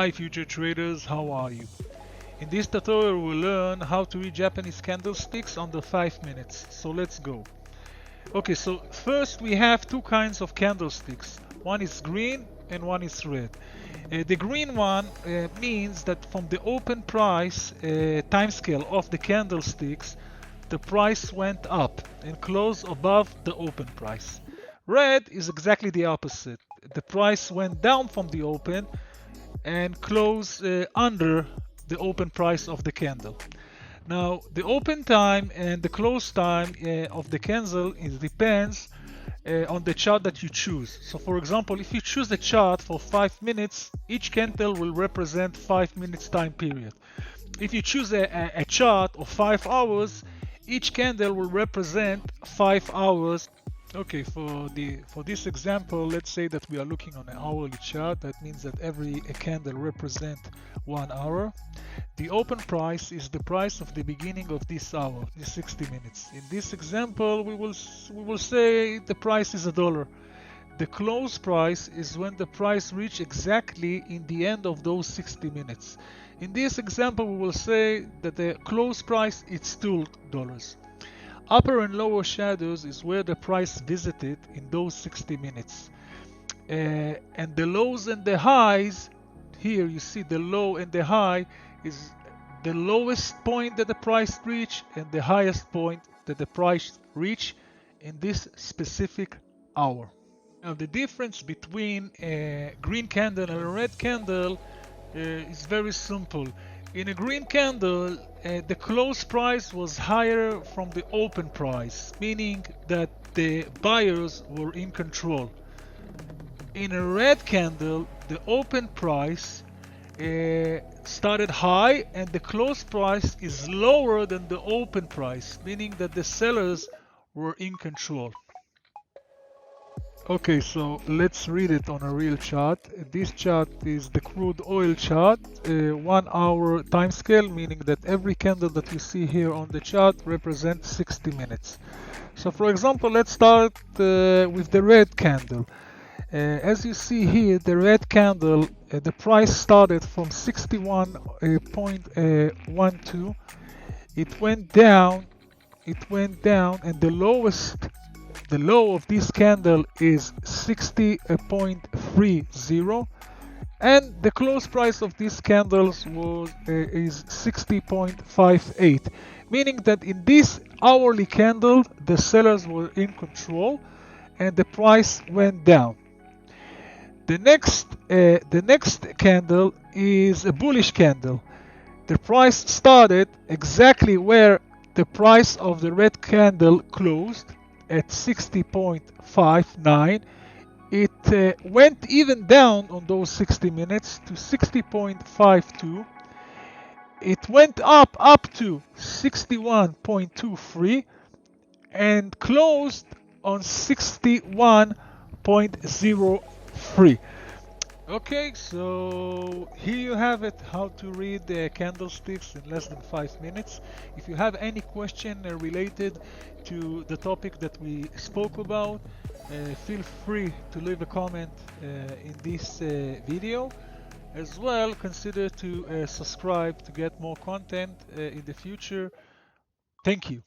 Hi future traders, how are you? In this tutorial we'll learn how to read Japanese candlesticks under 5 minutes. So let's go. Okay, so first we have two kinds of candlesticks. One is green and one is red. The green one means that from the open price time scale of the candlesticks, the price went up and closed above the open price. Red is exactly the opposite. The price went down from the open and close under the open price of the candle. Now, the open time and the close time of the candle depends on the chart that you choose. So, for example, if you choose a chart for 5 minutes, each candle will represent 5 minutes time period. If you choose a chart of 5 hours, each candle will represent 5 hours. Okay, for this example, let's say that we are looking on an hourly chart. That means that every candle represents 1 hour. The open price is the price of the beginning of this hour, the 60 minutes. In this example, we will say the price is $1. The close price is when the price reach exactly in the end of those 60 minutes. In this example, we will say that the close price is $2. Upper and lower shadows is where the price visited in those 60 minutes. And the lows and the highs, here you see the low and the high is the lowest point that the price reached and the highest point that the price reached in this specific hour. Now the difference between a green candle and a red candle is very simple. In a green candle, the close price was higher from the open price, meaning that the buyers were in control. In a red candle, the open price started high and the close price is lower than the open price, meaning that the sellers were in control. Okay, so let's read it on a real chart. This chart is the crude oil chart, 1 hour time scale, meaning that every candle that you see here on the chart represents 60 minutes. So for example, let's start with the red candle. As you see here, the red candle, the price started from 61.12. It went down, and the low of this candle is 60.30, and the close price of these candles is 60.58, meaning that in this hourly candle the sellers were in control and the price went down. The next candle is a bullish candle. The price started exactly where the price of the red candle closed, at 60.59. It went even down on those 60 minutes to 60.52. It went up to 61.23 and closed on 61.03. Okay, so here you have it, how to read the candlesticks in less than 5 minutes. If you have any question related to the topic that we spoke about, feel free to leave a comment in this video. As well, consider to subscribe to get more content in the future. Thank you.